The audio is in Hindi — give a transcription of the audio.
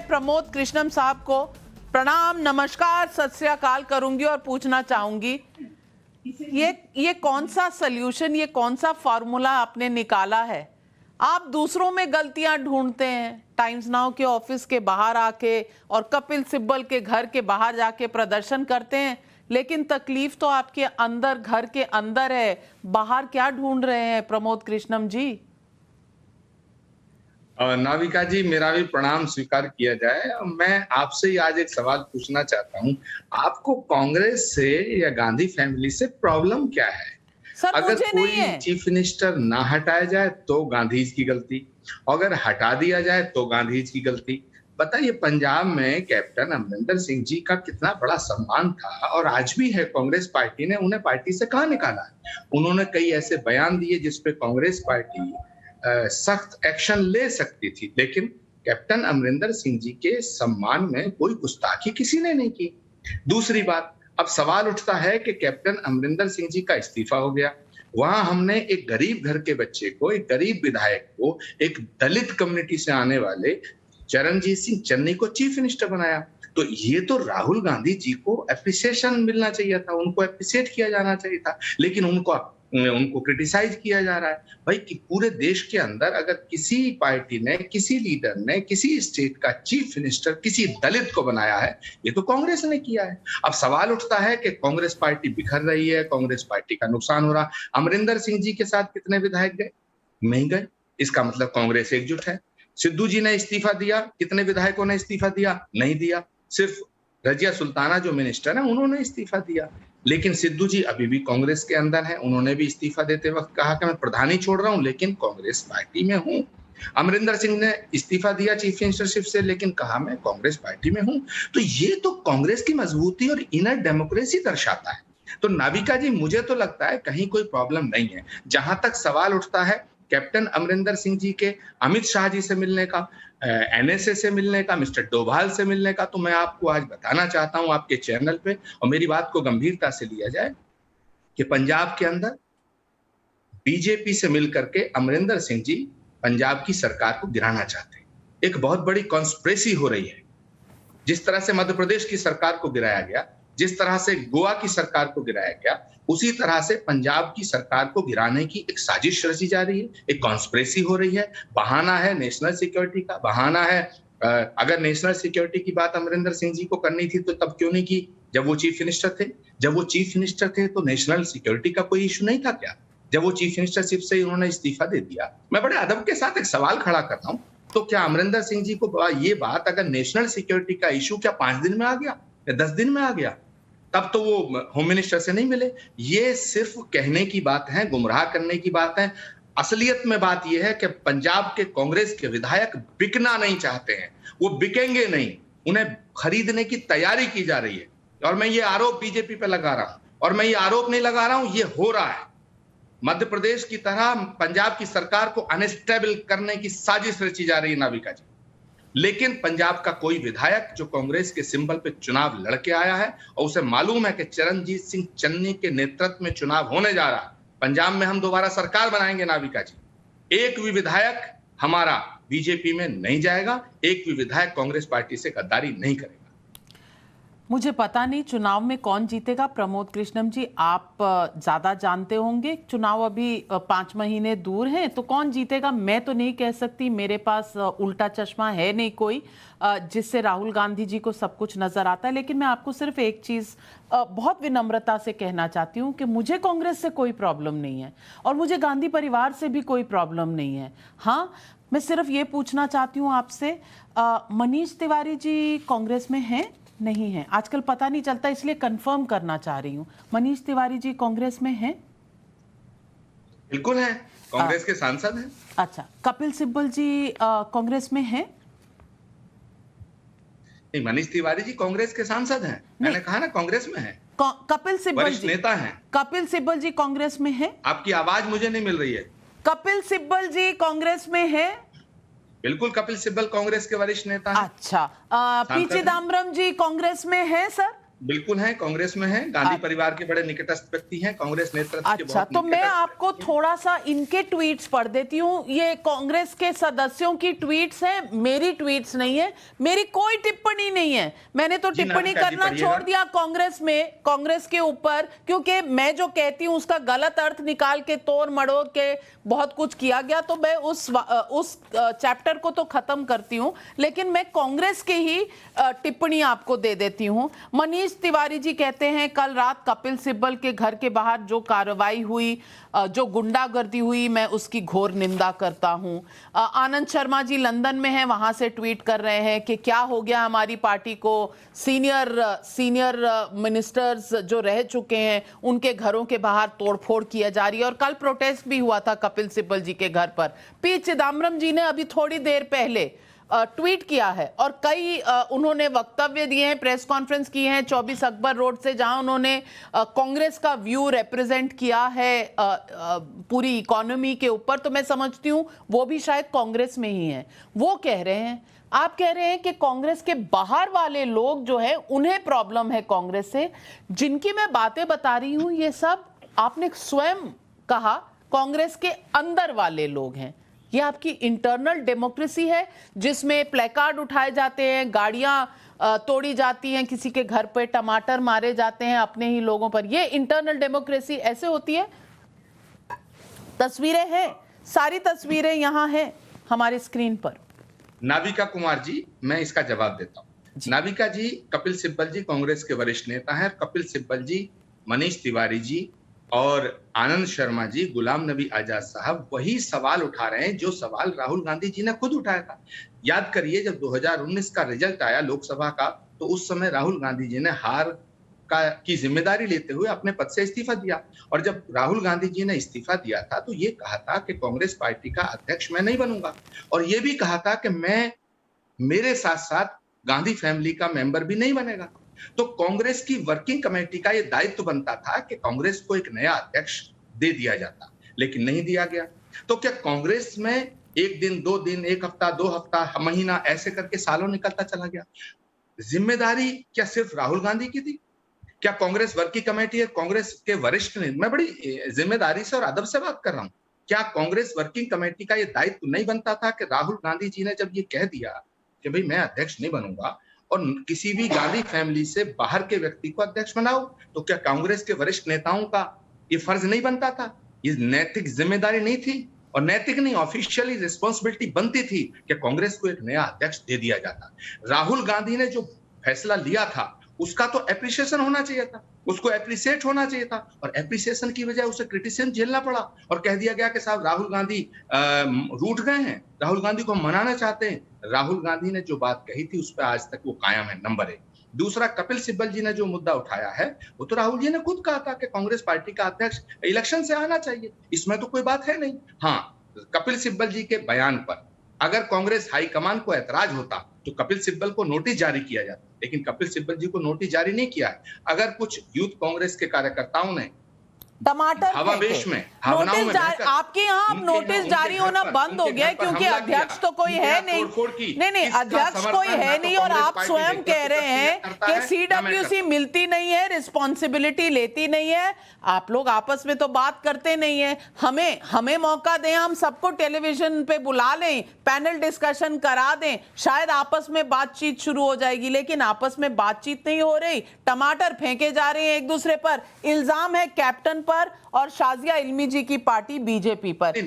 प्रमोद कृष्णम साहब को प्रणाम, नमस्कार, सत श्री अकाल करूंगी और पूछना चाहूंगी ये कौन सा सल्यूशन, ये कौन सा फॉर्मूला आपने निकाला है? आप दूसरों में गलतियां ढूंढते हैं, टाइम्स नाउ के ऑफिस के बाहर आके और कपिल सिब्बल के घर के बाहर जाके प्रदर्शन करते हैं, लेकिन तकलीफ तो आपके अंदर, घर के अंदर है। बाहर क्या ढूंढ रहे हैं प्रमोद कृष्णम जी? नाविका जी, मेरा भी प्रणाम स्वीकार किया जाए। मैं आपसे ही आज एक सवाल पूछना चाहता हूं, आपको कांग्रेस से या गांधी फैमिली से प्रॉब्लम क्या है? सर, अगर मुझे नहीं कोई है। चीफ मिनिस्टर ना हटाया जाए तो गांधी जी की गलती, अगर हटा दिया जाए तो गांधी जी की गलती। बताइए, पंजाब में कैप्टन अमरिंदर सिंह जी का कितना बड़ा सम्मान था और आज भी है। कांग्रेस पार्टी ने उन्हें पार्टी से कहां निकाला है? उन्होंने कई ऐसे बयान दिए जिसपे कांग्रेस पार्टी सख्त एक्शन ले सकती थी, लेकिन कैप्टन अमरिंदर सिंह जी के सम्मान में कोई गुस्ताखी किसी ने नहीं की। दूसरी बात, अब सवाल उठता है कि कैप्टन अमरिंदर सिंह जी का इस्तीफा हो गया, वहां हमने एक गरीब घर के बच्चे को, एक गरीब विधायक को, एक दलित कम्युनिटी से आने वाले चरणजीत सिंह चन्नी को चीफ मिनिस्टर बनाया। तो ये तो राहुल गांधी जी को एप्रिसिएशन मिलना चाहिए था, उनको एप्रिसिएट किया जाना चाहिए था, लेकिन उनको क्रिटिसाइज किया जा रहा है। भाई, कि पूरे देश के अंदर अगर किसी पार्टी ने, किसी लीडर ने, किसी स्टेट का चीफ मिनिस्टर किसी दलित को बनाया है, ये तो कांग्रेस ने किया है। अब सवाल उठता है कि कांग्रेस पार्टी बिखर रही है, कांग्रेस पार्टी का नुकसान हो रहा। अमरिंदर सिंह जी के साथ कितने विधायक गए? नहीं गए। इसका मतलब कांग्रेस एकजुट है। सिद्धू जी ने इस्तीफा दिया, कितने विधायकों ने इस्तीफा दिया? नहीं दिया। सिर्फ रजिया सुल्ताना जो मिनिस्टर है उन्होंने इस्तीफा दिया। लेकिन सिद्धू जी अभी भी कांग्रेस के अंदर है, उन्होंने भी इस्तीफा देते वक्त कहा कि मैं प्रधानी छोड़ रहा हूं, लेकिन कांग्रेस पार्टी में हूं। अमरिंदर सिंह ने इस्तीफा दिया चीफ मिनिस्टरशिप से, लेकिन कहा मैं कांग्रेस पार्टी में हूं। तो ये तो कांग्रेस की मजबूती और इनर डेमोक्रेसी दर्शाता है। तो नाविका जी, मुझे तो लगता है कहीं कोई प्रॉब्लम नहीं है। जहां तक सवाल उठता है कैप्टन अमरिंदर सिंह जी के अमित शाह जी से मिलने का, एनएसए से मिलने का, मिस्टर डोभाल से मिलने का, तो मैं आपको आज बताना चाहता हूं आपके चैनल पे, और मेरी बात को गंभीरता से लिया जाए, कि पंजाब के अंदर बीजेपी से मिलकर के अमरिंदर सिंह जी पंजाब की सरकार को गिराना चाहते हैं। एक बहुत बड़ी कॉन्स्पिरेसी हो रही है। जिस तरह से मध्य प्रदेश की सरकार को गिराया गया, जिस तरह से गोवा की सरकार को गिराया गया, उसी तरह से पंजाब की सरकार को गिराने की एक साजिश रची जा रही है, एक कॉन्स्पिरेसी हो रही है। बहाना है नेशनल सिक्योरिटी का, बहाना है अगर नेशनल सिक्योरिटी की बात अमरिंदर सिंह जी को करनी थी तो तब क्यों नहीं की जब वो चीफ मिनिस्टर थे? जब वो चीफ मिनिस्टर थे तो नेशनल सिक्योरिटी का कोई इशू नहीं था क्या? जब वो चीफ मिनिस्टरशिप से उन्होंने इस्तीफा दे दिया। मैं बड़े अदब के साथ एक सवाल खड़ा करता हूं, तो क्या अमरिंदर सिंह जी को ये बात, अगर नेशनल सिक्योरिटी का इशू क्या 5 दिन में आ गया या 10 दिन में आ गया? तब तो वो होम मिनिस्टर से नहीं मिले। ये सिर्फ कहने की बात है, गुमराह करने की बात है। असलियत में बात यह है कि पंजाब के कांग्रेस के विधायक बिकना नहीं चाहते हैं, वो बिकेंगे नहीं, उन्हें खरीदने की तैयारी की जा रही है। और मैं ये आरोप बीजेपी पे लगा रहा हूं, और मैं ये आरोप नहीं लगा रहा हूं, ये हो रहा है। मध्य प्रदेश की तरह पंजाब की सरकार को अनस्टेबल करने की साजिश रची जा रही है नाविका जी। लेकिन पंजाब का कोई विधायक जो कांग्रेस के सिंबल पे चुनाव लड़के आया है और उसे मालूम है कि चरणजीत सिंह चन्नी के नेतृत्व में चुनाव होने जा रहा है, पंजाब में हम दोबारा सरकार बनाएंगे नाविका जी, एक भी विधायक हमारा बीजेपी में नहीं जाएगा, एक भी विधायक कांग्रेस पार्टी से गद्दारी नहीं करेगा। मुझे पता नहीं चुनाव में कौन जीतेगा प्रमोद कृष्णम जी, आप ज्यादा जानते होंगे। चुनाव अभी 5 महीने दूर हैं, तो कौन जीतेगा मैं तो नहीं कह सकती। मेरे पास उल्टा चश्मा है नहीं कोई जिससे राहुल गांधी जी को सब कुछ नजर आता है। लेकिन मैं आपको सिर्फ एक चीज बहुत विनम्रता से कहना चाहती हूँ कि मुझे कांग्रेस से कोई प्रॉब्लम नहीं है और मुझे गांधी परिवार से भी कोई प्रॉब्लम नहीं है। हाँ, मैं सिर्फ ये पूछना चाहती हूँ आपसे, मनीष तिवारी जी कांग्रेस में हैं नहीं है? आजकल पता नहीं चलता, इसलिए कंफर्म करना चाह रही हूँ। मनीष तिवारी जी कांग्रेस में हैं? बिल्कुल है, कांग्रेस के सांसद हैं। अच्छा, कपिल सिब्बल जी कांग्रेस में हैं? नहीं, मनीष तिवारी जी कांग्रेस के सांसद हैं, मैंने कहा ना कांग्रेस में है। कपिल सिब्बल जी नेता हैं। कपिल सिब्बल जी कांग्रेस में हैं? आपकी आवाज मुझे नहीं मिल रही है। कपिल सिब्बल जी कांग्रेस में हैं? बिल्कुल, कपिल सिब्बल कांग्रेस के वरिष्ठ नेता हैं। अच्छा, पी चिदम्बरम जी कांग्रेस में हैं सर? बिल्कुल हैं, कांग्रेस में हैं, गांधी परिवार के बड़े निकटस्थ व्यक्ति हैं, कांग्रेस नेतृत्व के अच्छा, बहुत तो मैं निकटस्थ आपको व्यक्ति हैं। थोड़ा सा इनके ट्वीट्स पढ़ देती हूँ। ये कांग्रेस के सदस्यों की ट्वीट्स हैं, मेरी ट्वीट्स नहीं है, मेरी कोई टिप्पणी नहीं है। मैंने तो जी, टिप्पणी नाविका जी करना पढ़िएगा। छोड़ दिया कांग्रेस के ऊपर, क्योंकि मैं जो कहती हूँ उसका गलत अर्थ निकाल के तोड़ मड़ोड़ के बहुत कुछ किया गया, तो मैं उस चैप्टर को तो खत्म करती हूँ, लेकिन मैं कांग्रेस की ही टिप्पणी आपको दे देती हूँ। मनीष तिवारी जी कहते हैं, कल रात कपिल सिब्बल के घर के बाहर जो कार्रवाई हुई, जो गुंडागर्दी हुई, मैं उसकी घोर निंदा करता हूं। आनंद शर्मा जी लंदन में हैं, वहां से ट्वीट कर रहे हैं कि क्या हो गया हमारी पार्टी को, सीनियर मिनिस्टर्स जो रह चुके हैं उनके घरों के बाहर तोड़फोड़ किया जा रही है। और कल प्रोटेस्ट भी हुआ था कपिल सिब्बल जी के घर पर। पी चिदम्बरम जी ने अभी थोड़ी देर पहले ट्वीट किया है और कई उन्होंने वक्तव्य दिए हैं, प्रेस कॉन्फ्रेंस की है 24 अकबर रोड से, जहां उन्होंने कांग्रेस का व्यू रिप्रेजेंट किया है पूरी इकोनॉमी के ऊपर। तो मैं समझती हूं वो भी शायद कांग्रेस में ही हैं। वो कह रहे हैं, आप कह रहे हैं कि कांग्रेस के बाहर वाले लोग जो है उन्हें प्रॉब्लम है कांग्रेस से। जिनकी मैं बातें बता रही हूं ये सब आपने स्वयं कहा कांग्रेस के अंदर वाले लोग हैं। ये आपकी इंटरनल डेमोक्रेसी है जिसमें प्लेकार्ड उठाए जाते हैं, गाड़ियां तोड़ी जाती हैं, किसी के घर पे टमाटर मारे जाते हैं अपने ही लोगों पर। ये इंटरनल डेमोक्रेसी ऐसे होती है। तस्वीरें हैं, सारी तस्वीरें यहां हैं हमारी स्क्रीन पर। नाविका कुमार जी, मैं इसका जवाब देता हूँ। नाविका जी, कपिल सिब्बल जी कांग्रेस के वरिष्ठ नेता हैं। कपिल सिब्बल जी, मनीष तिवारी जी और आनंद शर्मा जी, गुलाम नबी आजाद साहब वही सवाल उठा रहे हैं जो सवाल राहुल गांधी जी ने खुद उठाया था। याद करिए, जब 2019 का रिजल्ट आया लोकसभा का, तो उस समय राहुल गांधी जी ने हार की जिम्मेदारी लेते हुए अपने पद से इस्तीफा दिया। और जब राहुल गांधी जी ने इस्तीफा दिया था तो ये कहा था कि कांग्रेस पार्टी का अध्यक्ष मैं नहीं बनूंगा, और ये भी कहा था कि मेरे साथ साथ गांधी फैमिली का मेंबर भी नहीं बनेगा। तो कांग्रेस की वर्किंग कमेटी का यह दायित्व बनता था कि कांग्रेस को एक नया अध्यक्ष दे दिया जाता, लेकिन नहीं दिया गया। तो क्या कांग्रेस में एक दिन, 2 दिन, 1 हफ्ता, 2 हफ्ता, महीना ऐसे करके सालों निकलता चला गया? जिम्मेदारी क्या सिर्फ राहुल गांधी की थी? क्या कांग्रेस वर्किंग कमेटी है, कांग्रेस के वरिष्ठ ने, मैं बड़ी जिम्मेदारी से और अदब से बात कर रहा हूं, क्या कांग्रेस वर्किंग कमेटी का यह दायित्व नहीं बनता था कि राहुल गांधी जी ने जब ये कह दिया कि भाई मैं अध्यक्ष नहीं बनूंगा और किसी भी गांधी फैमिली से बाहर के व्यक्ति को अध्यक्ष बनाओ, तो क्या कांग्रेस के वरिष्ठ नेताओं का ये फर्ज नहीं बनता था? ये नैतिक जिम्मेदारी नहीं थी? और नैतिक नहीं, ऑफिशियली रिस्पॉन्सिबिलिटी बनती थी कि कांग्रेस को एक नया अध्यक्ष दे दिया जाता। राहुल गांधी ने जो फैसला लिया था उसका तो एप्रिसिएशन होना चाहिए था, उसको एप्रिसिएट होना चाहिए था, और एप्रिसिएशन की बजाय उसे क्रिटिसिज्म झेलना पड़ा और कह दिया गया कि साहब राहुल गांधी रूठ गए हैं, राहुल गांधी को मनाना चाहते हैं। राहुल गांधी ने जो बात कही थी उस पर आज तक वो कायम है, नंबर 1। दूसरा, कपिल सिब्बल जी ने जो मुद्दा उठाया है वो तो राहुल जी ने खुद कहा था कि कांग्रेस पार्टी का अध्यक्ष इलेक्शन से आना चाहिए, इसमें तो कोई बात है नहीं। हाँ, कपिल सिब्बल जी के बयान पर अगर कांग्रेस हाईकमान को ऐतराज होता तो कपिल सिब्बल को नोटिस जारी किया जाता, लेकिन कपिल सिब्बल जी को नोटिस जारी नहीं किया है। अगर कुछ यूथ कांग्रेस के कार्यकर्ताओं ने टमाटर हवावेश में, भावनाओं में बहकर आपके यहाँ अब नोटिस जारी होना बंद हो गया क्योंकि अध्यक्ष तो कोई है नहीं। नहीं, अध्यक्ष कोई है नहीं, और आप स्वयं कह रहे हैं कि सीडब्ल्यूसी मिलती नहीं है, रिस्पॉन्सिबिलिटी लेती नहीं है। आप लोग आपस में तो बात करते नहीं है। हमें मौका दें, हम सबको टेलीविजन पे बुला लें, पैनल डिस्कशन करा दें, शायद आपस में बातचीत शुरू हो जाएगी, लेकिन आपस में बातचीत नहीं हो रही। टमाटर फेंके जा रहे हैं एक दूसरे पर, इल्जाम है कैप्टन पर और शाजिया इल्मी जी की पार्टी बीजेपी पर।